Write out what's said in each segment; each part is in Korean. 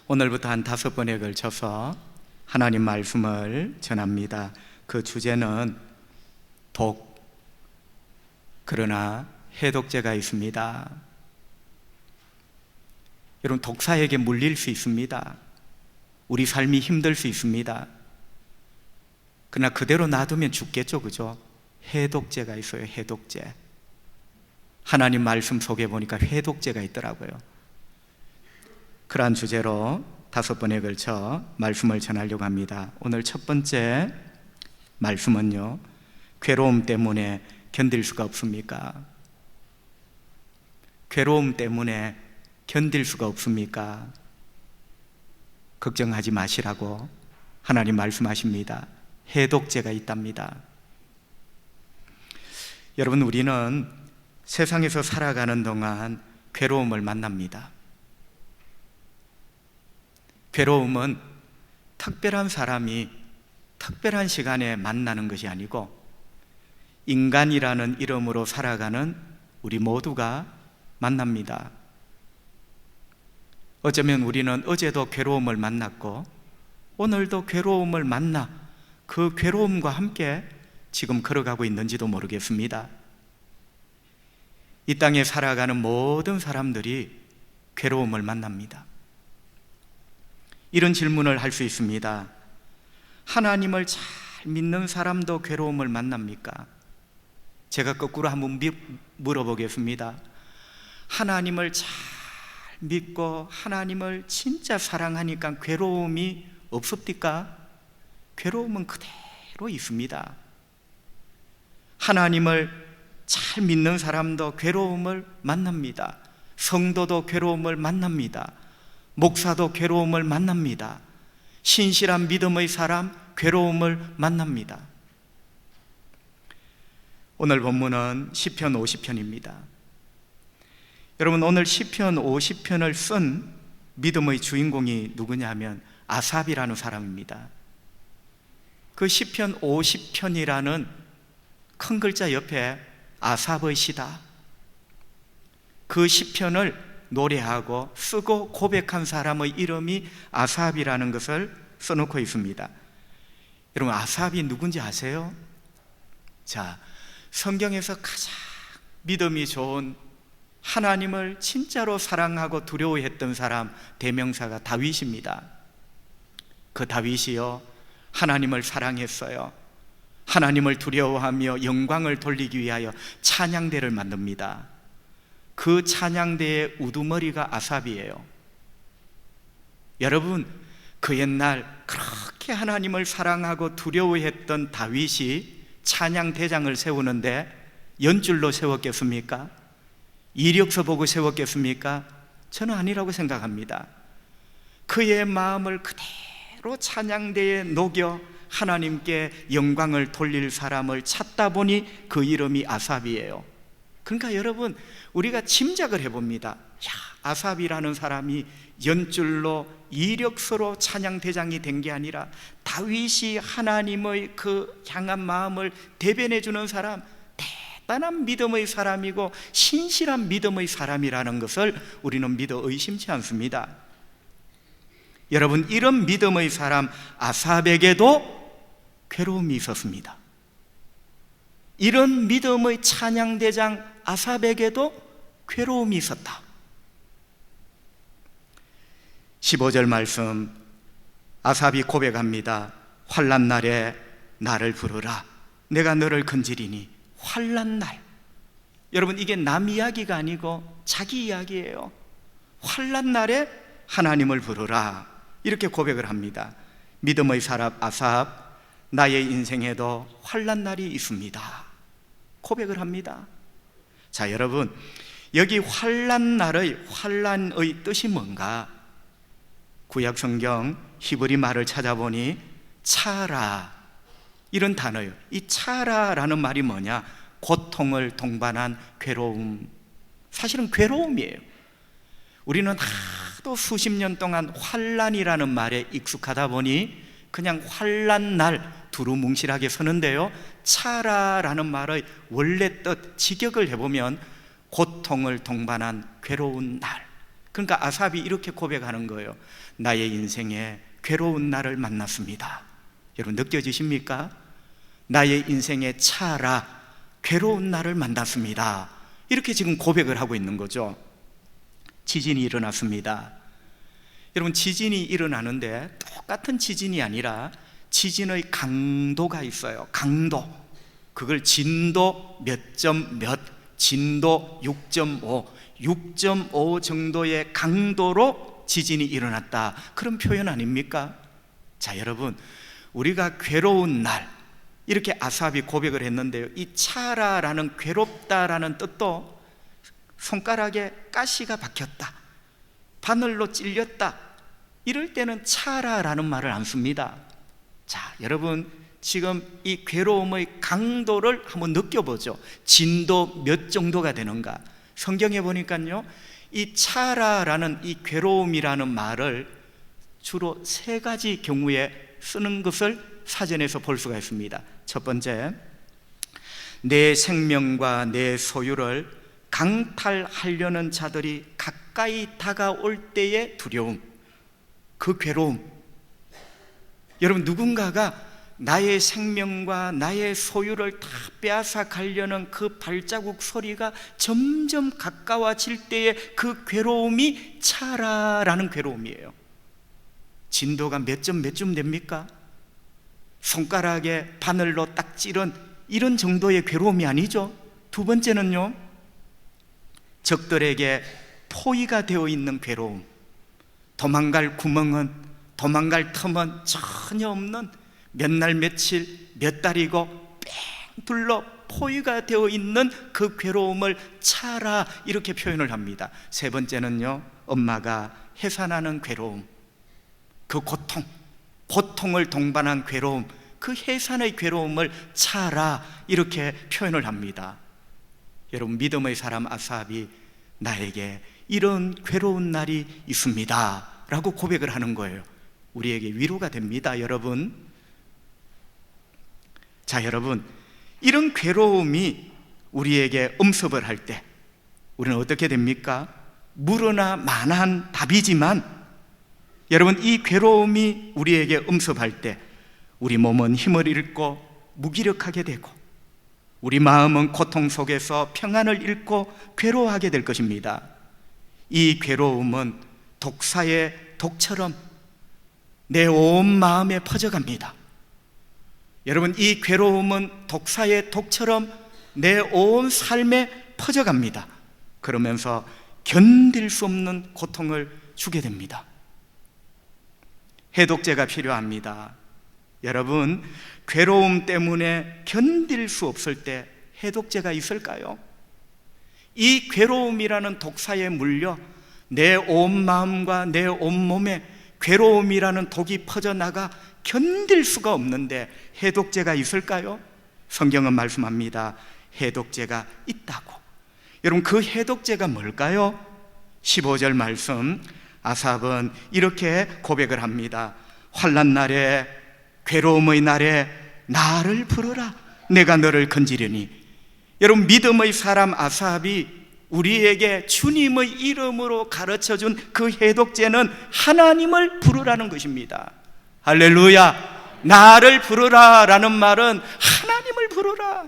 오늘부터 한 5번에 걸쳐서 하나님 말씀을 전합니다. 그 주제는 그러나 해독제가 있습니다. 여러분, 독사에게 물릴 수 있습니다. 우리 삶이 힘들 수 있습니다. 그러나 그대로 놔두면 죽겠죠, 그죠? 해독제가 있어요. 해독제. 하나님 말씀 속에 보니까 해독제가 있더라고요. 그러한 주제로 5번에 걸쳐 말씀을 전하려고 합니다. 오늘 첫 번째 말씀은요, 괴로움 때문에 견딜 수가 없습니까? 괴로움 때문에 견딜 수가 없습니까? 걱정하지 마시라고 하나님 말씀하십니다. 해독제가 있답니다. 여러분, 우리는 세상에서 살아가는 동안 괴로움을 만납니다. 괴로움은 특별한 사람이 특별한 시간에 만나는 것이 아니고 인간이라는 이름으로 살아가는 우리 모두가 만납니다. 어쩌면 우리는 어제도 괴로움을 만났고 오늘도 괴로움을 만나 그 괴로움과 함께 지금 걸어가고 있는지도 모르겠습니다. 이 땅에 살아가는 모든 사람들이 괴로움을 만납니다. 이런 질문을 할 수 있습니다. 하나님을 잘 믿는 사람도 괴로움을 만납니까? 제가 거꾸로 한번 물어보겠습니다. 하나님을 잘 믿고 하나님을 진짜 사랑하니까 괴로움이 없습니까? 괴로움은 그대로 있습니다. 하나님을 잘 믿는 사람도 괴로움을 만납니다. 성도도 괴로움을 만납니다. 목사도 괴로움을 만납니다. 신실한 믿음의 사람 괴로움을 만납니다. 오늘 본문은 시편 50편입니다. 여러분, 오늘 시편 50편을 쓴 믿음의 주인공이 누구냐면 아삽이라는 사람입니다. 그 시편 50편이라는 큰 글자 옆에 아삽의 시다, 그 시편을 노래하고 쓰고 고백한 사람의 이름이 아삽이라는 것을 써놓고 있습니다. 여러분, 아삽이 누군지 아세요? 자, 성경에서 가장 믿음이 좋은, 하나님을 진짜로 사랑하고 두려워했던 사람 대명사가 다윗입니다. 그 다윗이요, 하나님을 사랑했어요. 하나님을 두려워하며 영광을 돌리기 위하여 찬양대를 만듭니다. 그 찬양대의 우두머리가 아삽이에요. 여러분, 그 옛날 그렇게 하나님을 사랑하고 두려워했던 다윗이 찬양대장을 세우는데 연줄로 세웠겠습니까? 이력서 보고 세웠겠습니까? 저는 아니라고 생각합니다. 그의 마음을 그대로 찬양대에 녹여 하나님께 영광을 돌릴 사람을 찾다 보니 그 이름이 아삽이에요. 그러니까 여러분, 우리가 짐작을 해봅니다. 아삽이라는 사람이 연줄로 이력서로 찬양대장이 된 게 아니라 다윗이 하나님의 그 향한 마음을 대변해주는 사람, 대단한 믿음의 사람이고 신실한 믿음의 사람이라는 것을 우리는 믿어 의심치 않습니다. 여러분, 이런 믿음의 사람 아삽에게도 괴로움이 있었습니다. 이런 믿음의 찬양대장 아삽에게도 괴로움이 있었다. 15절 말씀, 아삽이 고백합니다. 환난 날에 나를 부르라. 내가 너를 건지리니. 환난 날. 여러분, 이게 남 이야기가 아니고 자기 이야기예요. 환난 날에 하나님을 부르라, 이렇게 고백을 합니다. 믿음의 사람 아삽, 나의 인생에도 환난 날이 있습니다, 고백을 합니다. 자, 여러분, 여기 환난 날의 환난의 뜻이 뭔가? 구약 성경 히브리 말을 찾아보니 차라, 이런 단어예요. 이 차라라는 말이 뭐냐? 고통을 동반한 괴로움. 사실은 괴로움이에요. 우리는 하도 수십 년 동안 환난이라는 말에 익숙하다 보니 그냥 환난 날 두루뭉실하게 서는데요, 차라라는 말의 원래 뜻 직역을 해보면 고통을 동반한 괴로운 날, 그러니까 아삽이 이렇게 고백하는 거예요. 나의 인생에 괴로운 날을 만났습니다. 여러분 느껴지십니까? 나의 인생에 차라 괴로운 날을 만났습니다. 이렇게 지금 고백을 하고 있는 거죠. 지진이 일어났습니다. 여러분 지진이 일어나는데 똑같은 지진이 아니라 지진의 강도가 있어요. 강도. 그걸 진도 몇 점 몇, 진도 6.5, 6.5 정도의 강도로 지진이 일어났다. 그런 표현 아닙니까? 자, 여러분, 우리가 괴로운 날, 이렇게 아삽이 고백을 했는데요, 이 차라라는 괴롭다라는 뜻도 손가락에 가시가 박혔다, 바늘로 찔렸다, 이럴 때는 차라라는 말을 안 씁니다. 자, 여러분, 지금 이 괴로움의 강도를 한번 느껴보죠. 진도 몇 정도가 되는가? 성경에 보니까요, 이 차라라는 이 괴로움이라는 말을 주로 세 가지 경우에 쓰는 것을 사전에서 볼 수가 있습니다. 첫 번째, 내 생명과 내 소유를 강탈하려는 자들이 가까이 다가올 때의 두려움, 그 괴로움. 여러분, 누군가가 나의 생명과 나의 소유를 다 빼앗아 가려는 그 발자국 소리가 점점 가까워질 때의 그 괴로움이 차라라는 괴로움이에요. 진도가 몇 점 몇 점 됩니까? 손가락에 바늘로 딱 찌른 이런 정도의 괴로움이 아니죠. 두 번째는요, 적들에게 포위가 되어 있는 괴로움. 도망갈 구멍은, 도망갈 틈은 전혀 없는, 몇 날 며칠 몇 달이고 뺑 둘러 포위가 되어 있는 그 괴로움을 차라, 이렇게 표현을 합니다. 세 번째는요, 엄마가 해산하는 괴로움, 그 고통, 고통을 동반한 괴로움, 그 해산의 괴로움을 차라, 이렇게 표현을 합니다. 여러분, 믿음의 사람 아삽이 나에게 이런 괴로운 날이 있습니다 라고 고백을 하는 거예요. 우리에게 위로가 됩니다, 여러분. 자, 여러분, 이런 괴로움이 우리에게 음습을 할 때 우리는 어떻게 됩니까? 물으나 만한 답이지만, 여러분, 이 괴로움이 우리에게 음습할 때 우리 몸은 힘을 잃고 무기력하게 되고, 우리 마음은 고통 속에서 평안을 잃고 괴로워하게 될 것입니다. 이 괴로움은 독사의 독처럼 내 온 마음에 퍼져갑니다. 여러분, 이 괴로움은 독사의 독처럼 내 온 삶에 퍼져갑니다. 그러면서 견딜 수 없는 고통을 주게 됩니다. 해독제가 필요합니다. 여러분, 괴로움 때문에 견딜 수 없을 때 해독제가 있을까요? 이 괴로움이라는 독사에 물려 내 온 마음과 내 온 몸에 괴로움이라는 독이 퍼져나가 견딜 수가 없는데 해독제가 있을까요? 성경은 말씀합니다. 해독제가 있다고. 여러분, 그 해독제가 뭘까요? 15절 말씀, 아삽은 이렇게 고백을 합니다. 환난 날에, 괴로움의 날에 나를 부르라, 내가 너를 건지려니. 여러분, 믿음의 사람 아삽이 우리에게 주님의 이름으로 가르쳐준 그 해독제는 하나님을 부르라는 것입니다. 할렐루야. 나를 부르라 라는 말은 하나님을 부르라.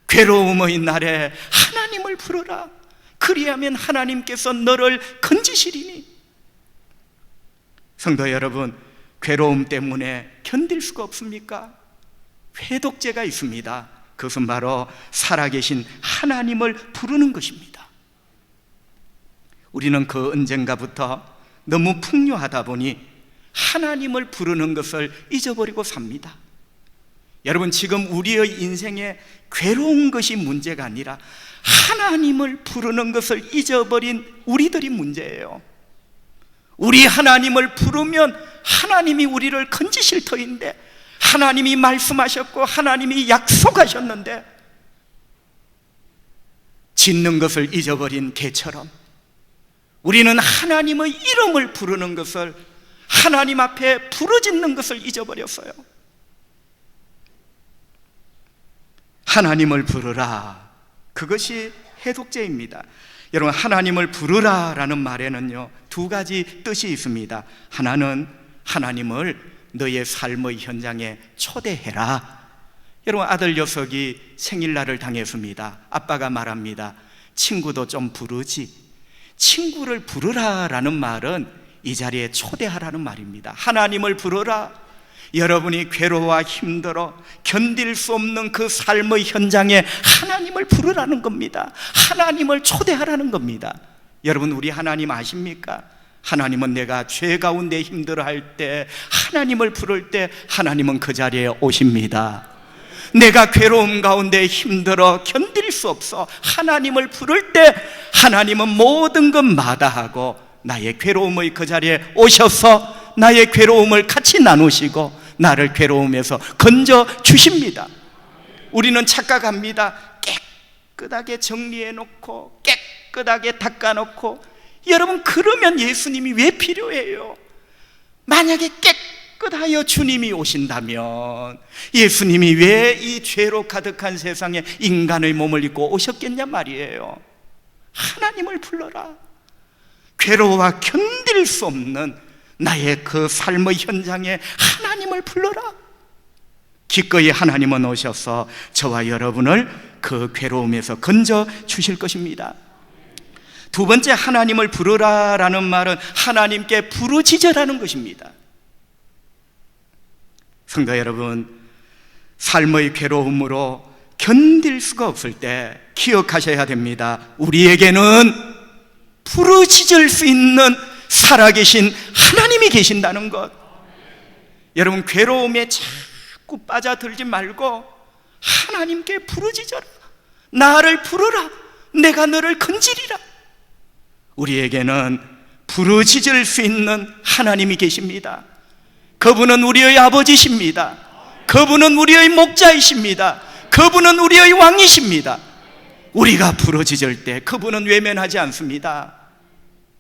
괴로움의 날에 하나님을 부르라. 그리하면 하나님께서 너를 건지시리니. 성도 여러분, 괴로움 때문에 견딜 수가 없습니까? 해독제가 있습니다. 그것은 바로 살아계신 하나님을 부르는 것입니다. 우리는 그 언젠가부터 너무 풍요하다 보니 하나님을 부르는 것을 잊어버리고 삽니다. 여러분, 지금 우리의 인생에 괴로운 것이 문제가 아니라 하나님을 부르는 것을 잊어버린 우리들이 문제예요. 우리 하나님을 부르면 하나님이 우리를 건지실 터인데, 하나님이 말씀하셨고 하나님이 약속하셨는데, 짓는 것을 잊어버린 개처럼 우리는 하나님의 이름을 부르는 것을, 하나님 앞에 부르짖는 것을 잊어버렸어요. 하나님을 부르라, 그것이 해독제입니다. 여러분, 하나님을 부르라라는 말에는요, 두 가지 뜻이 있습니다. 하나는 하나님을 너의 삶의 현장에 초대해라. 여러분, 아들 녀석이 생일날을 당했습니다. 아빠가 말합니다. 친구도 좀 부르지. 친구를 부르라라는 말은 이 자리에 초대하라는 말입니다. 하나님을 부르라. 여러분이 괴로워 힘들어 견딜 수 없는 그 삶의 현장에 하나님을 부르라는 겁니다. 하나님을 초대하라는 겁니다. 여러분, 우리 하나님 아십니까? 하나님은 내가 죄 가운데 힘들어할 때, 하나님을 부를 때 하나님은 그 자리에 오십니다. 내가 괴로움 가운데 힘들어 견딜 수 없어 하나님을 부를 때 하나님은 모든 것 마다하고 나의 괴로움의 그 자리에 오셔서 나의 괴로움을 같이 나누시고 나를 괴로움에서 건져 주십니다. 우리는 착각합니다. 깨끗하게 정리해 놓고 깨끗하게 닦아 놓고, 여러분, 그러면 예수님이 왜 필요해요? 만약에 깨끗하여 주님이 오신다면 예수님이 왜 이 죄로 가득한 세상에 인간의 몸을 입고 오셨겠냐 말이에요. 하나님을 불러라. 괴로워 견딜 수 없는 나의 그 삶의 현장에 하나님을 불러라. 기꺼이 하나님은 오셔서 저와 여러분을 그 괴로움에서 건져 주실 것입니다. 두 번째, 하나님을 부르라라는 말은 하나님께 부르짖으라는 것입니다. 성도 여러분, 삶의 괴로움으로 견딜 수가 없을 때 기억하셔야 됩니다. 우리에게는 부르짖을 수 있는 살아계신 하나님이 계신다는 것. 여러분, 괴로움에 자꾸 빠져들지 말고 하나님께 부르짖어라. 나를 부르라. 내가 너를 건지리라. 우리에게는 부르짖을 수 있는 하나님이 계십니다. 그분은 우리의 아버지십니다. 그분은 우리의 목자이십니다. 그분은 우리의 왕이십니다. 우리가 부르짖을 때 그분은 외면하지 않습니다.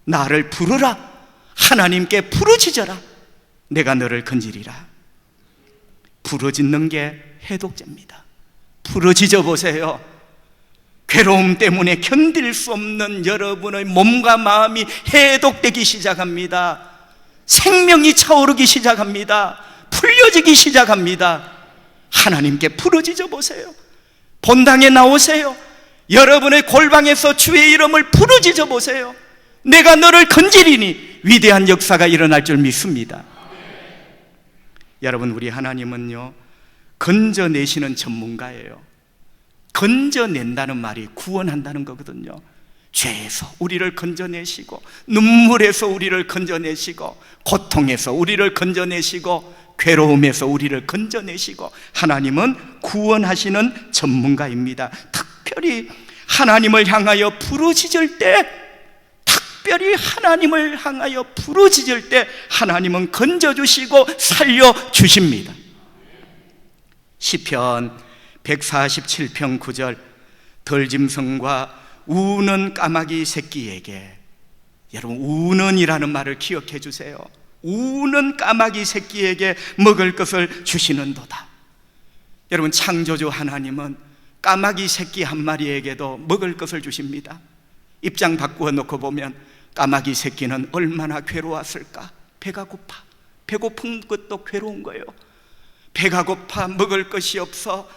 나를 부르라. 하나님께 부르짖어라. 내가 너를 건지리라. 부르짖는 게 해독제입니다. 부르짖어 보세요. 괴로움 때문에 견딜 수 없는 여러분의 몸과 마음이 해독되기 시작합니다. 생명이 차오르기 시작합니다. 풀려지기 시작합니다. 하나님께 부르짖어 보세요. 본당에 나오세요. 여러분의 골방에서 주의 이름을 부르짖어 보세요. 내가 너를 건지리니 위대한 역사가 일어날 줄 믿습니다. 여러분, 우리 하나님은요, 건져내시는 전문가예요. 건져낸다는 말이 구원한다는 거거든요. 죄에서 우리를 건져내시고, 눈물에서 우리를 건져내시고, 고통에서 우리를 건져내시고, 괴로움에서 우리를 건져내시고, 하나님은 구원하시는 전문가입니다. 특별히 하나님을 향하여 부르짖을 때, 특별히 하나님을 향하여 부르짖을 때 하나님은 건져주시고 살려주십니다. 시편 147편 9절, 덜짐승과 우는 까마귀 새끼에게, 여러분, 우는이라는 말을 기억해 주세요. 우는 까마귀 새끼에게 먹을 것을 주시는도다. 여러분, 창조주 하나님은 까마귀 새끼 한 마리에게도 먹을 것을 주십니다. 입장 바꾸어 놓고 보면 까마귀 새끼는 얼마나 괴로웠을까? 배가 고파. 배고픈 것도 괴로운 거예요. 배가 고파 먹을 것이 없어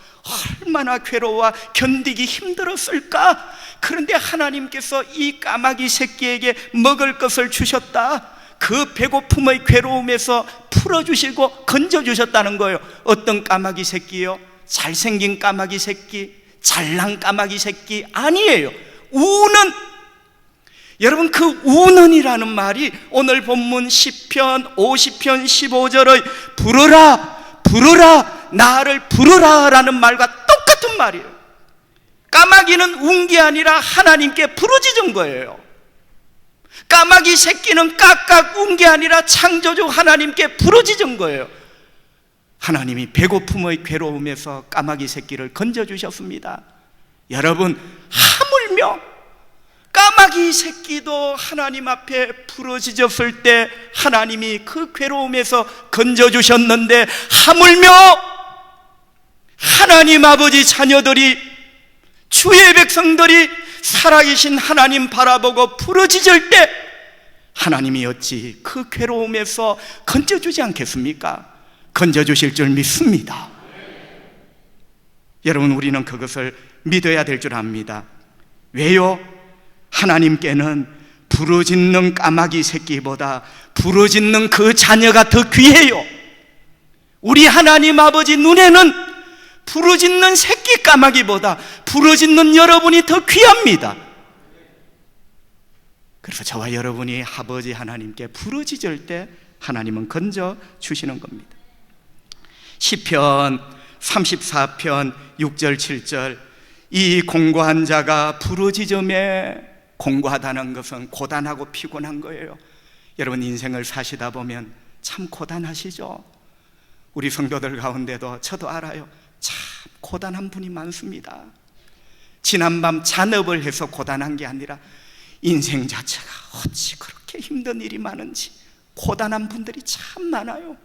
얼마나 괴로워 견디기 힘들었을까? 그런데 하나님께서 이 까마귀 새끼에게 먹을 것을 주셨다. 그 배고픔의 괴로움에서 풀어주시고 건져주셨다는 거예요. 어떤 까마귀 새끼요? 잘생긴 까마귀 새끼, 잘난 까마귀 새끼 아니에요. 우는, 여러분, 그 우는이라는 말이 오늘 본문 시편 50편 15절의 부르라 부르라 나를 부르라 라는 말과 똑같은 말이에요. 까마귀는 운 게 아니라 하나님께 부르짖은 거예요. 까마귀 새끼는 깍깍 운 게 아니라 창조주 하나님께 부르짖은 거예요. 하나님이 배고픔의 괴로움에서 까마귀 새끼를 건져주셨습니다. 여러분, 하물며 까마귀 새끼도 하나님 앞에 부르짖었을 때 하나님이 그 괴로움에서 건져주셨는데, 하물며 하나님 아버지 자녀들이, 주의 백성들이 살아계신 하나님 바라보고 부르짖을 때 하나님이 어찌 그 괴로움에서 건져주지 않겠습니까? 건져주실 줄 믿습니다. 여러분, 우리는 그것을 믿어야 될 줄 압니다. 왜요? 하나님께는 부르짖는 까마귀 새끼보다 부르짖는 그 자녀가 더 귀해요. 우리 하나님 아버지 눈에는 부르짖는 새끼 까마귀보다 부르짖는 여러분이 더 귀합니다. 그래서 저와 여러분이 아버지 하나님께 부르짖을 때 하나님은 건져 주시는 겁니다. 시편 34편 6절 7절, 이 공고한 자가 부르짖음에, 공고하다는 것은 고단하고 피곤한 거예요. 여러분, 인생을 사시다 보면 참 고단하시죠? 우리 성도들 가운데도 저도 알아요. 참 고단한 분이 많습니다. 지난밤 잔업을 해서 고단한 게 아니라 인생 자체가 어찌 그렇게 힘든 일이 많은지 고단한 분들이 참 많아요.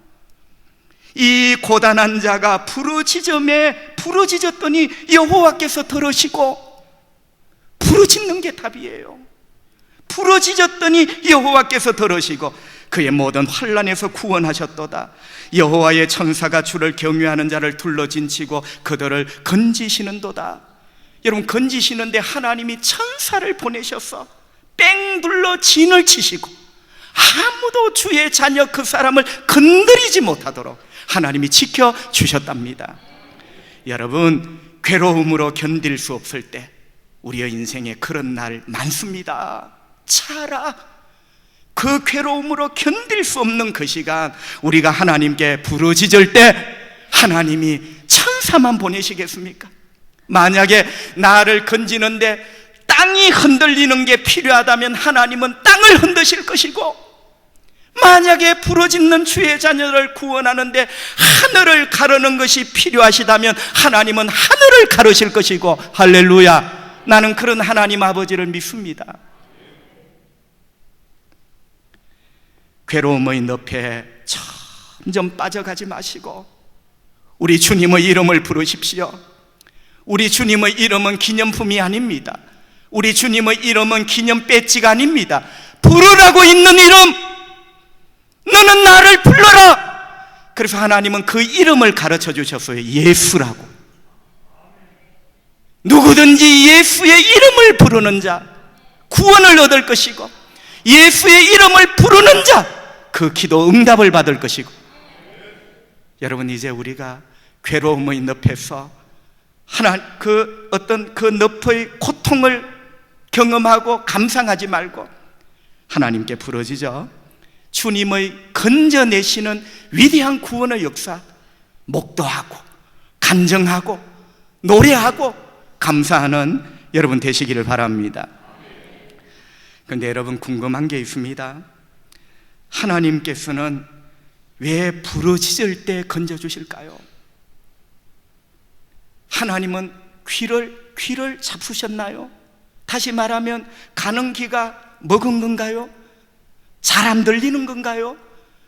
이 고단한 자가 부르짖음에 부르짖었더니 여호와께서 들으시고, 부르짖는 게 답이에요. 부르짖었더니 여호와께서 들으시고 그의 모든 환난에서 구원하셨도다. 여호와의 천사가 주를 경외하는 자를 둘러진치고 그들을 건지시는도다. 여러분, 건지시는데 하나님이 천사를 보내셔서 뺑 둘러 진을 치시고 아무도 주의 자녀 그 사람을 건드리지 못하도록 하나님이 지켜주셨답니다. 여러분, 괴로움으로 견딜 수 없을 때 우리의 인생에 그런 날 많습니다. 차라 그 괴로움으로 견딜 수 없는 그 시간, 우리가 하나님께 부르짖을 때 하나님이 천사만 보내시겠습니까? 만약에 나를 건지는데 땅이 흔들리는 게 필요하다면 하나님은 땅을 흔드실 것이고, 만약에 부르짖는 주의 자녀를 구원하는데 하늘을 가르는 것이 필요하시다면 하나님은 하늘을 가르실 것이고, 할렐루야, 나는 그런 하나님 아버지를 믿습니다. 괴로움의 늪에 점점 빠져가지 마시고 우리 주님의 이름을 부르십시오. 우리 주님의 이름은 기념품이 아닙니다. 우리 주님의 이름은 기념 배지가 아닙니다. 부르라고 있는 이름, 너는 나를 불러라. 그래서 하나님은 그 이름을 가르쳐 주셨어요. 예수라고. 누구든지 예수의 이름을 부르는 자 구원을 얻을 것이고, 예수의 이름을 부르는 자 그 기도 응답을 받을 것이고. 여러분, 이제 우리가 괴로움의 늪에서 그 어떤 그 늪의 고통을 경험하고 감상하지 말고 하나님께 부르짖어 주님의 건져내시는 위대한 구원의 역사 목도하고 간증하고 노래하고 감사하는 여러분 되시기를 바랍니다. 그런데 여러분, 궁금한 게 있습니다. 하나님께서는 왜 부르짖을 때 건져주실까요? 하나님은 귀를 잡수셨나요? 다시 말하면 가는 귀가 먹은 건가요? 잘 안 들리는 건가요?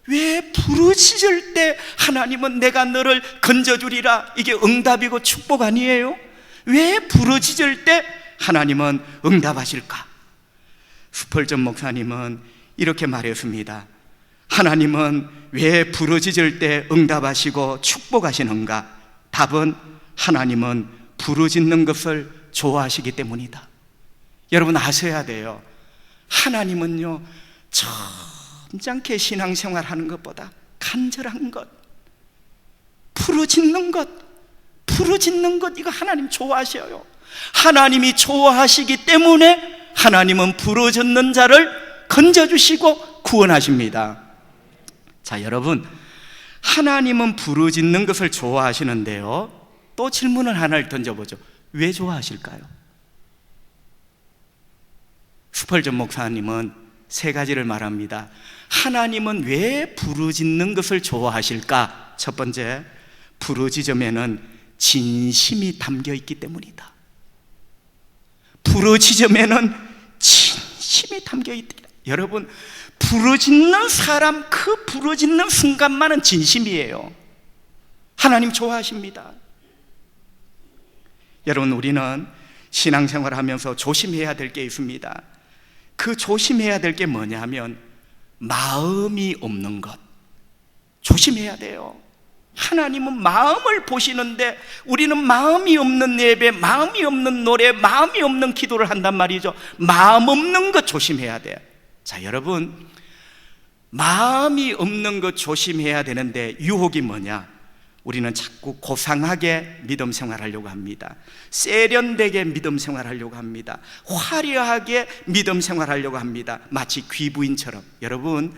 왜 부르짖을 때 하나님은 내가 너를 건져주리라, 이게 응답이고 축복 아니에요? 왜 부르짖을 때 하나님은 응답하실까? 스펄전 목사님은 이렇게 말했습니다. 하나님은 왜 부르짖을 때 응답하시고 축복하시는가? 답은 하나님은 부르짖는 것을 좋아하시기 때문이다. 여러분, 아셔야 돼요. 하나님은요, 점잖게 신앙생활하는 것보다 간절한 것, 부르짖는 것, 이거 하나님 좋아하셔요. 하나님이 좋아하시기 때문에 하나님은 부르짖는 자를 건져주시고 구원하십니다. 자, 여러분, 하나님은 부르짖는 것을 좋아하시는데요, 또 질문을 하나를 던져보죠. 왜 좋아하실까요? 스펄전 목사님은 세 가지를 말합니다. 하나님은 왜 부르짖는 것을 좋아하실까? 첫 번째, 부르짖음에는 진심이 담겨 있기 때문이다. 부르짖음에는 진심이 담겨 있다. 여러분, 부르짖는 사람, 그 부르짖는 순간만은 진심이에요. 하나님 좋아하십니다. 여러분, 우리는 신앙생활 하면서 조심해야 될 게 있습니다. 그 조심해야 될 게 뭐냐면 마음이 없는 것 조심해야 돼요. 하나님은 마음을 보시는데 우리는 마음이 없는 예배, 마음이 없는 노래, 마음이 없는 기도를 한단 말이죠. 마음 없는 것 조심해야 돼요. 자, 여러분, 마음이 없는 것 조심해야 되는데 유혹이 뭐냐? 우리는 자꾸 고상하게 믿음 생활하려고 합니다. 세련되게 믿음 생활하려고 합니다. 화려하게 믿음 생활하려고 합니다. 마치 귀부인처럼. 여러분,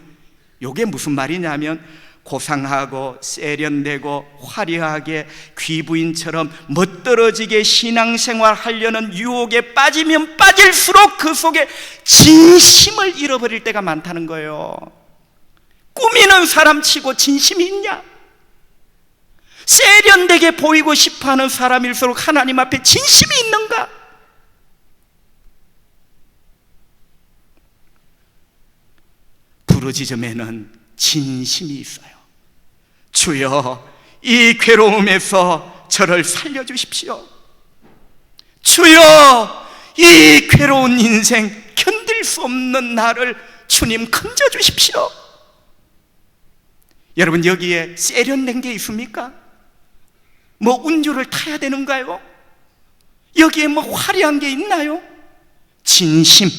이게 무슨 말이냐면 고상하고 세련되고 화려하게 귀부인처럼 멋들어지게 신앙생활 하려는 유혹에 빠지면 빠질수록 그 속에 진심을 잃어버릴 때가 많다는 거예요. 꾸미는 사람치고 진심이 있냐? 세련되게 보이고 싶어하는 사람일수록 하나님 앞에 진심이 있는가? 부르짖음에는 진심이 있어요. 주여, 이 괴로움에서 저를 살려주십시오. 주여, 이 괴로운 인생 견딜 수 없는 나를 주님 건져주십시오. 여러분, 여기에 세련된 게 있습니까? 뭐 운주를 타야 되는가요? 여기에 뭐 화려한 게 있나요? 진심.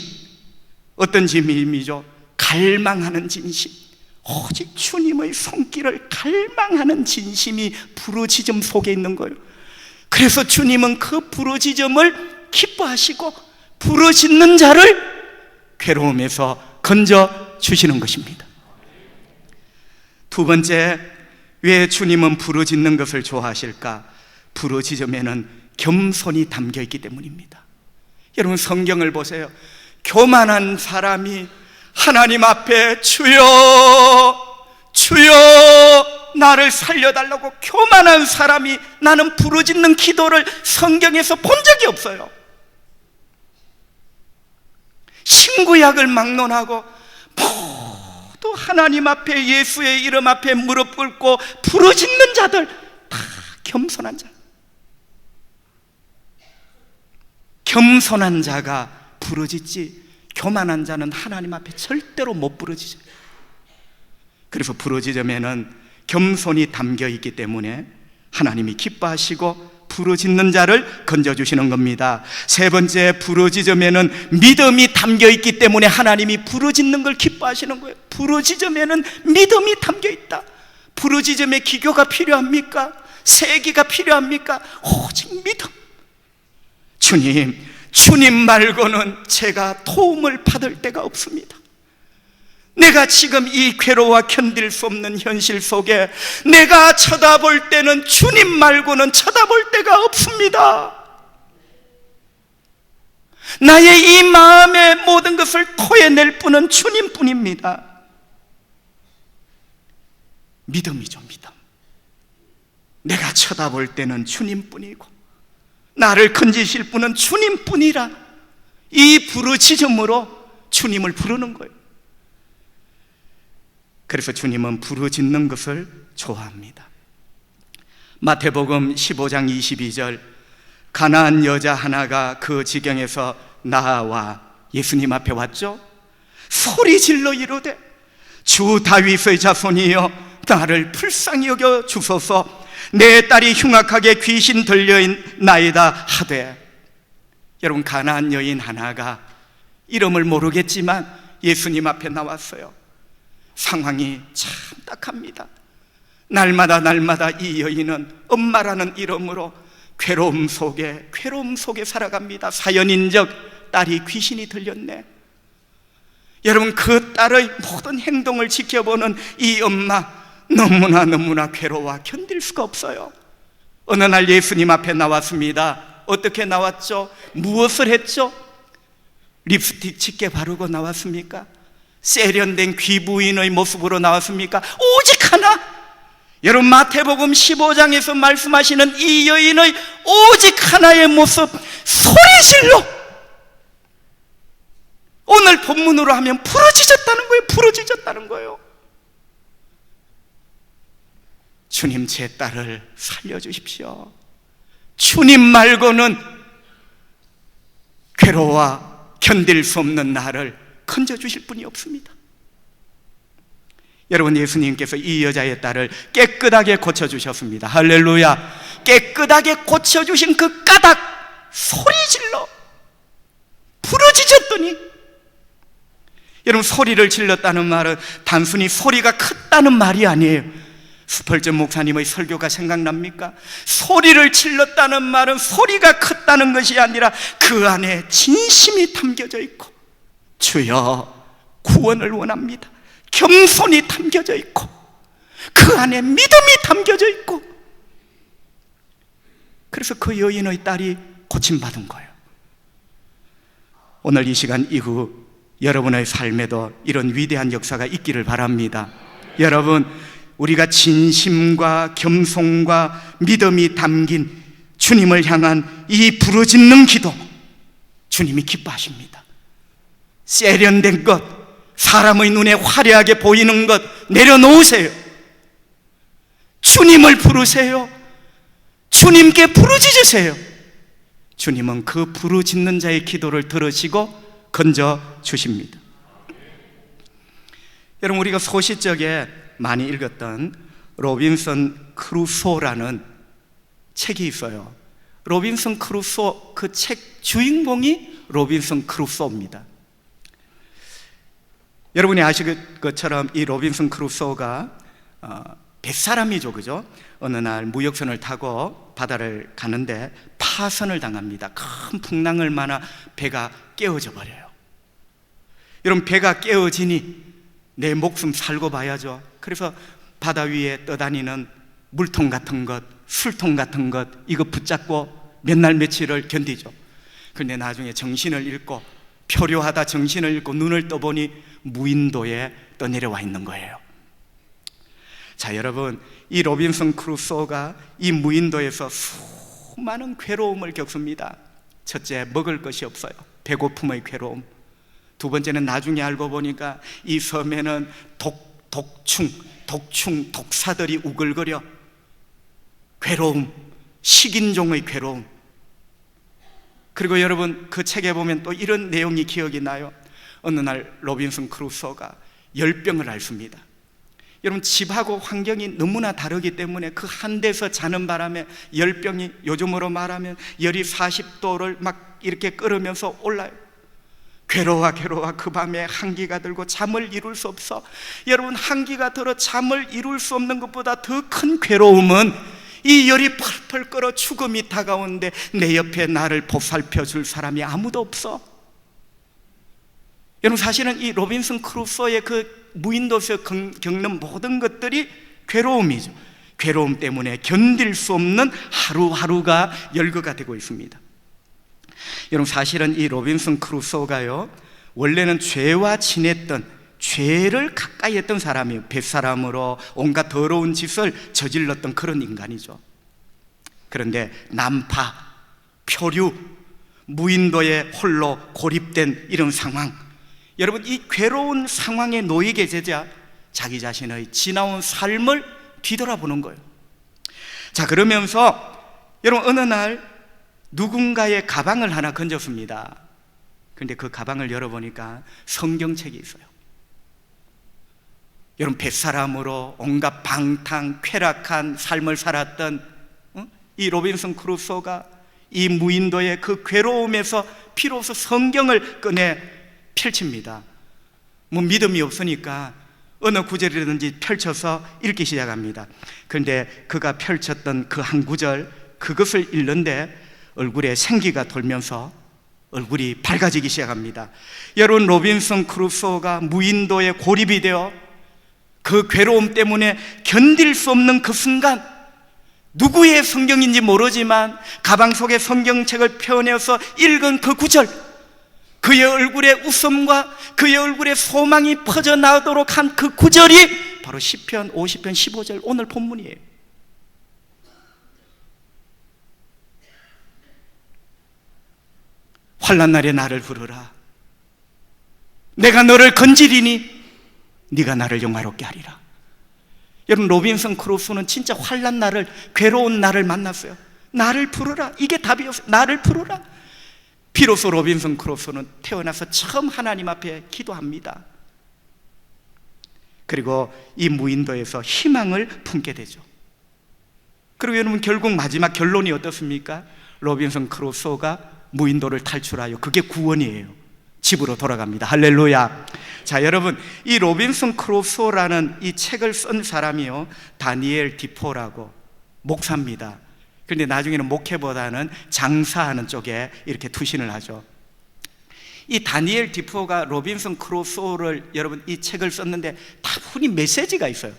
어떤 진심이죠? 갈망하는 진심. 오직 주님의 손길을 갈망하는 진심이 부르짖음 속에 있는 거예요. 그래서 주님은 그 부르짖음을 기뻐하시고 부르짖는 자를 괴로움에서 건져주시는 것입니다. 두 번째, 왜 주님은 부르짖는 것을 좋아하실까? 부르짖음에는 겸손이 담겨있기 때문입니다. 여러분, 성경을 보세요. 교만한 사람이 하나님 앞에 주여, 주여 나를 살려달라고 교만한 사람이 나는 부르짖는 기도를 성경에서 본 적이 없어요. 신구약을 막론하고 모두 하나님 앞에 예수의 이름 앞에 무릎 꿇고 부르짖는 자들 다 겸손한 자. 겸손한 자가 부르짖지 교만한 자는 하나님 앞에 절대로 못 부르짖어요. 그래서 부르짖음에는 겸손이 담겨있기 때문에 하나님이 기뻐하시고 부르짖는 자를 건져주시는 겁니다. 세 번째, 부르짖음에는 믿음이 담겨있기 때문에 하나님이 부르짖는 걸 기뻐하시는 거예요. 부르짖음에는 믿음이 담겨있다. 부르짖음에 기교가 필요합니까? 세기가 필요합니까? 오직 믿음. 주님 말고는 제가 도움을 받을 데가 없습니다. 내가 지금 이 괴로워 견딜 수 없는 현실 속에 내가 쳐다볼 때는 주님 말고는 쳐다볼 데가 없습니다. 나의 이 마음의 모든 것을 토해낼 분은 주님뿐입니다. 믿음이죠, 믿음. 내가 쳐다볼 때는 주님뿐이고 나를 건지실 분은 주님뿐이라. 이 부르짖음으로 주님을 부르는 거예요. 그래서 주님은 부르짖는 것을 좋아합니다. 마태복음 15장 22절, 가나안 여자 하나가 그 지경에서 나와 예수님 앞에 왔죠. 소리 질러 이르되 주 다윗의 자손이여 나를 불쌍히 여겨 주소서. 내 딸이 흉악하게 귀신 들려있나이다 하되. 여러분, 가나안 여인 하나가 이름을 모르겠지만 예수님 앞에 나왔어요. 상황이 참 딱합니다. 날마다 이 여인은 엄마라는 이름으로 괴로움 속에 살아갑니다. 사연인적 딸이 귀신이 들렸네. 여러분, 그 딸의 모든 행동을 지켜보는 이 엄마 너무나 괴로워 견딜 수가 없어요. 어느 날 예수님 앞에 나왔습니다. 어떻게 나왔죠? 무엇을 했죠? 립스틱 짙게 바르고 나왔습니까? 세련된 귀부인의 모습으로 나왔습니까? 오직 하나. 여러분, 마태복음 15장에서 말씀하시는 이 여인의 오직 하나의 모습, 소리질러. 오늘 본문으로 하면 부르짖었다는 거예요. 부르짖었다는 거예요. 주님, 제 딸을 살려주십시오. 주님 말고는 괴로워 견딜 수 없는 나를 건져주실 분이 없습니다. 여러분, 예수님께서 이 여자의 딸을 깨끗하게 고쳐주셨습니다. 할렐루야. 깨끗하게 고쳐주신 그 까닭 소리질러 부러지셨더니, 여러분, 소리를 질렀다는 말은 단순히 소리가 컸다는 말이 아니에요. 스펄전 목사님의 설교가 생각납니까? 소리를 질렀다는 말은 소리가 컸다는 것이 아니라 그 안에 진심이 담겨져 있고, 주여 구원을 원합니다, 겸손이 담겨져 있고, 그 안에 믿음이 담겨져 있고, 그래서 그 여인의 딸이 고침받은 거예요. 오늘 이 시간 이후 여러분의 삶에도 이런 위대한 역사가 있기를 바랍니다. 여러분, 우리가 진심과 겸손과 믿음이 담긴 주님을 향한 이 부르짖는 기도, 주님이 기뻐하십니다. 세련된 것, 사람의 눈에 화려하게 보이는 것 내려놓으세요. 주님을 부르세요. 주님께 부르짖으세요. 주님은 그 부르짖는 자의 기도를 들으시고 건져 주십니다. 여러분, 우리가 소시적에 많이 읽었던 로빈슨 크루소라는 책이 있어요. 로빈슨 크루소, 그 책 주인공이 로빈슨 크루소입니다. 여러분이 아실 것처럼 이 로빈슨 크루소가 뱃사람이죠, 그죠? 어느 날 무역선을 타고 바다를 가는데 파선을 당합니다. 큰 풍랑을 만나 배가 깨어져 버려요. 여러분, 배가 깨어지니 내 목숨 살고 봐야죠. 그래서 바다 위에 떠다니는 물통 같은 것, 술통 같은 것, 이거 붙잡고 몇 날 며칠을 견디죠. 그런데 나중에 정신을 잃고, 표류하다 정신을 잃고 눈을 떠보니 무인도에 떠내려와 있는 거예요. 자, 여러분, 이 로빈슨 크루소가 이 무인도에서 수많은 괴로움을 겪습니다. 첫째, 먹을 것이 없어요. 배고픔의 괴로움. 두 번째는 나중에 알고 보니까 이 섬에는 독사들이 우글거려. 괴로움, 식인종의 괴로움. 그리고 여러분, 그 책에 보면 또 이런 내용이 기억이 나요. 어느 날 로빈슨 크루소가 열병을 앓습니다. 여러분, 집하고 환경이 너무나 다르기 때문에 그 한 데서 자는 바람에 열병이, 요즘으로 말하면 열이 40도를 막 이렇게 끓으면서 올라요. 괴로워 그 밤에 한기가 들고 잠을 이룰 수 없어. 여러분, 한기가 들어 잠을 이룰 수 없는 것보다 더 큰 괴로움은 이 열이 펄펄 끓어 죽음이 다가오는데 내 옆에 나를 보살펴 줄 사람이 아무도 없어. 여러분, 사실은 이 로빈슨 크루소의 그 무인도에서 겪는 모든 것들이 괴로움이죠. 괴로움 때문에 견딜 수 없는 하루하루가 열거가 되고 있습니다. 여러분, 사실은 이 로빈슨 크루소가요, 원래는 죄와 친했던, 죄를 가까이 했던 사람이에요. 뱃사람으로 온갖 더러운 짓을 저질렀던 그런 인간이죠. 그런데 난파, 표류, 무인도에 홀로 고립된 이런 상황, 여러분, 이 괴로운 상황에 놓이게 되자 자기 자신의 지나온 삶을 뒤돌아보는 거예요. 자, 그러면서 여러분, 어느 날 누군가의 가방을 하나 건졌습니다. 그런데 그 가방을 열어보니까 성경책이 있어요. 여러분, 뱃사람으로 온갖 방탕, 쾌락한 삶을 살았던 이 로빈슨 크루소가 이 무인도의 그 괴로움에서 비로소 성경을 꺼내 펼칩니다. 뭐 믿음이 없으니까 어느 구절이든지 펼쳐서 읽기 시작합니다. 그런데 그가 펼쳤던 그 한 구절, 그것을 읽는데 얼굴에 생기가 돌면서 얼굴이 밝아지기 시작합니다. 여러분, 로빈슨 크루소가 무인도에 고립이 되어 그 괴로움 때문에 견딜 수 없는 그 순간, 누구의 성경인지 모르지만 가방 속에 성경책을 펴내어서 읽은 그 구절, 그의 얼굴에 웃음과 그의 얼굴에 소망이 퍼져나오도록 한 그 구절이 바로 시편 50편 15절 오늘 본문이에요. 환난 날에 나를 부르라. 내가 너를 건지리니 네가 나를 영화롭게 하리라. 여러분, 로빈슨 크루소는 진짜 환난 날을, 괴로운 날을 만났어요. 나를 부르라. 이게 답이었어요. 나를 부르라. 비로소 로빈슨 크루소는 태어나서 처음 하나님 앞에 기도합니다. 그리고 이 무인도에서 희망을 품게 되죠. 그리고 여러분, 결국 마지막 결론이 어떻습니까? 로빈슨 크루소가 무인도를 탈출하여, 그게 구원이에요. 집으로 돌아갑니다. 할렐루야. 자, 여러분, 이 로빈슨 크루소라는 이 책을 쓴 사람이요, 다니엘 디포라고 목사입니다. 그런데 나중에는 목회보다는 장사하는 쪽에 이렇게 투신을 하죠. 이 다니엘 디포가 로빈슨 크루소를, 여러분, 이 책을 썼는데 다분히 메시지가 있어요.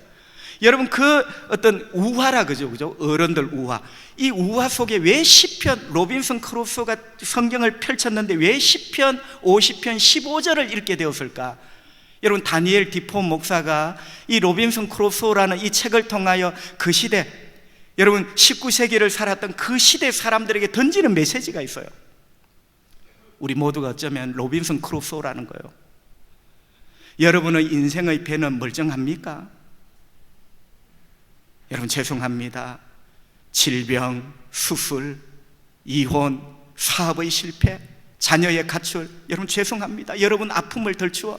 여러분, 그 어떤 우화라 그죠? 어른들 우화. 이 우화 속에 왜 시편, 로빈슨 크루소가 성경을 펼쳤는데 왜 시편 50편 15절을 읽게 되었을까? 여러분, 다니엘 디포 목사가 이 로빈슨 크루소라는 이 책을 통하여 그 시대, 여러분 19세기를 살았던 그 시대 사람들에게 던지는 메시지가 있어요. 우리 모두가 어쩌면 로빈슨 크루소라는 거예요. 여러분의 인생의 배는 멀쩡합니까? 여러분, 죄송합니다. 질병, 수술, 이혼, 사업의 실패, 자녀의 가출, 여러분 죄송합니다. 여러분 아픔을 덜추어,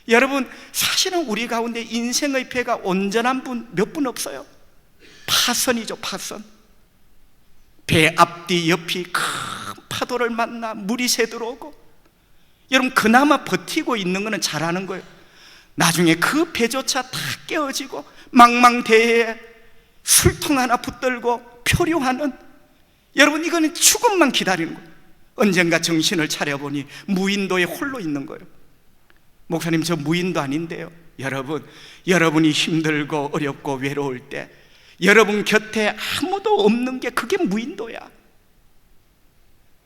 여러분 사실은 우리 가운데 인생의 배가 온전한 분 몇 분 없어요. 파선이죠, 파선. 배 앞뒤 옆이 큰 파도를 만나 물이 새 들어오고, 여러분 그나마 버티고 있는 거는 잘하는 거예요. 나중에 그 배조차 다 깨어지고 망망대해에 술통 하나 붙들고 표류하는, 여러분 이거는 죽음만 기다리는 거예요. 언젠가 정신을 차려보니 무인도에 홀로 있는 거예요. 목사님, 저 무인도 아닌데요. 여러분, 여러분이 힘들고 어렵고 외로울 때 여러분 곁에 아무도 없는 게, 그게 무인도야.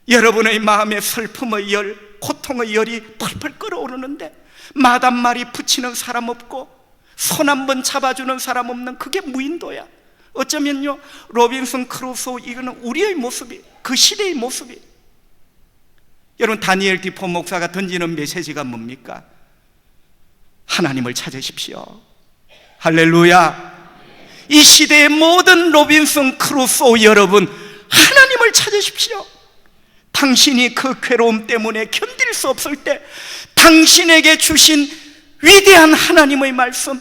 여러분의 마음에 슬픔의 열, 고통의 열이 펄펄 끓어오르는데 마담말이 붙이는 사람 없고 손 한 번 잡아주는 사람 없는, 그게 무인도야. 어쩌면요, 로빈슨 크루소, 이거는 우리의 모습이, 그 시대의 모습이. 여러분, 다니엘 디포 목사가 던지는 메시지가 뭡니까? 하나님을 찾으십시오. 할렐루야. 이 시대의 모든 로빈슨 크루소 여러분, 하나님을 찾으십시오. 당신이 그 괴로움 때문에 견딜 수 없을 때 당신에게 주신 위대한 하나님의 말씀,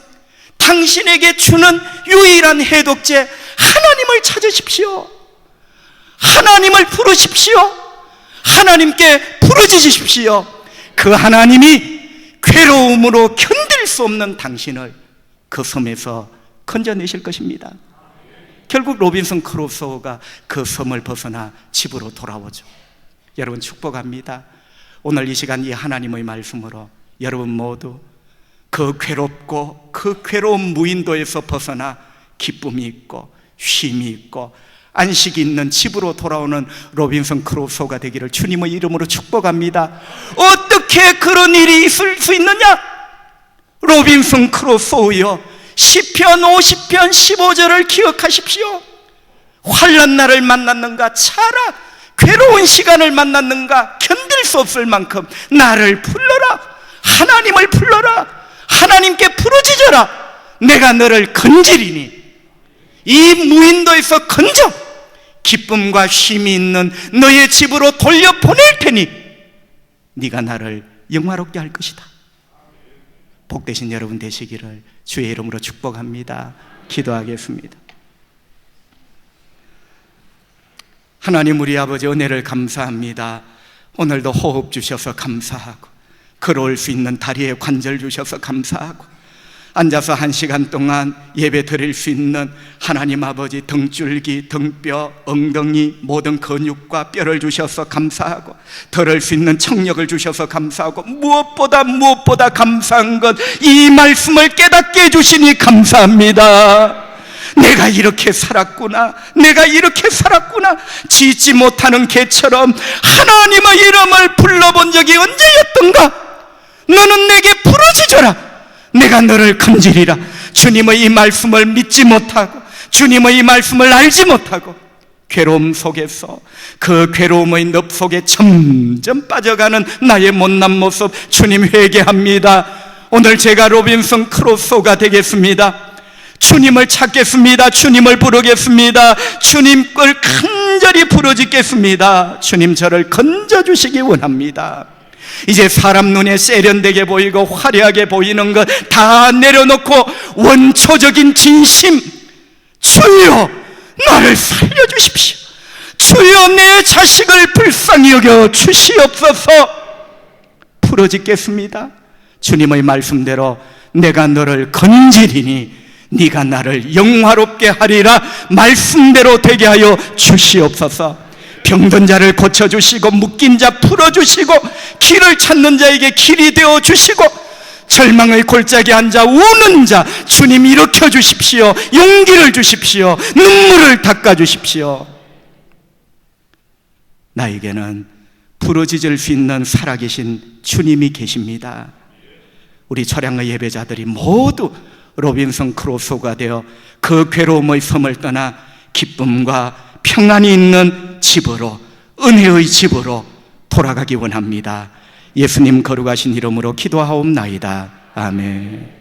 당신에게 주는 유일한 해독제, 하나님을 찾으십시오. 하나님을 부르십시오. 하나님께 부르짖으십시오. 그 하나님이 괴로움으로 견딜 수 없는 당신을 그 섬에서 건져내실 것입니다. 결국 로빈슨 크루소가 그 섬을 벗어나 집으로 돌아오죠. 여러분 축복합니다. 오늘 이 시간 이 하나님의 말씀으로 여러분 모두 그 괴롭고 그 괴로운 무인도에서 벗어나 기쁨이 있고 쉼이 있고 안식이 있는 집으로 돌아오는 로빈슨 크루소가 되기를 주님의 이름으로 축복합니다. 어떻게 그런 일이 있을 수 있느냐? 로빈슨 크루소여, 시편 50편 15절을 기억하십시오. 환난 날을 만났는가? 차라 괴로운 시간을 만났는가? 견딜 수 없을 만큼 나를 불러라. 하나님을 불러라. 하나님께 부르짖어라. 내가 너를 건지리니, 이 무인도에서 건져 기쁨과 쉼이 있는 너의 집으로 돌려보낼 테니 네가 나를 영화롭게 할 것이다. 복되신 여러분 되시기를 주의 이름으로 축복합니다. 기도하겠습니다. 하나님, 우리 아버지 은혜를 감사합니다. 오늘도 호흡 주셔서 감사하고, 걸어올 수 있는 다리에 관절 주셔서 감사하고, 앉아서 1시간 동안 예배 드릴 수 있는 하나님 아버지 등줄기, 등뼈, 엉덩이 모든 근육과 뼈를 주셔서 감사하고, 들을 수 있는 청력을 주셔서 감사하고, 무엇보다 감사한 것, 이 말씀을 깨닫게 해주시니 감사합니다. 내가 이렇게 살았구나, 내가 이렇게 살았구나. 짖지 못하는 개처럼 하나님의 이름을 불러본 적이 언제였던가? 너는 내게 부르짖어라. 내가 너를 건지리라. 주님의 이 말씀을 믿지 못하고, 주님의 이 말씀을 알지 못하고 괴로움 속에서, 그 괴로움의 늪 속에 점점 빠져가는 나의 못난 모습, 주님 회개합니다. 오늘 제가 로빈슨 크루소가 되겠습니다. 주님을 찾겠습니다. 주님을 부르겠습니다. 주님을 간절히 간절히 부르짖겠습니다. 주님, 저를 건져주시기 원합니다. 이제 사람 눈에 세련되게 보이고 화려하게 보이는 것 다 내려놓고 원초적인 진심, 주여 나를 살려주십시오. 주여 내 자식을 불쌍히 여겨 주시옵소서. 부르짖겠습니다. 주님의 말씀대로 내가 너를 건지리니 네가 나를 영화롭게 하리라 말씀대로 되게 하여 주시옵소서. 병든 자를 고쳐주시고 묶인 자 풀어주시고 길을 찾는 자에게 길이 되어주시고 절망의 골짜기에 앉아 우는 자 주님 일으켜 주십시오. 용기를 주십시오. 눈물을 닦아주십시오. 나에게는 부르짖을 수 있는 살아계신 주님이 계십니다. 우리 철양의 예배자들이 모두 로빈슨 크루소가 되어 그 괴로움의 섬을 떠나 기쁨과 평안이 있는 집으로, 은혜의 집으로 돌아가기 원합니다. 예수님 거룩하신 이름으로 기도하옵나이다. 아멘.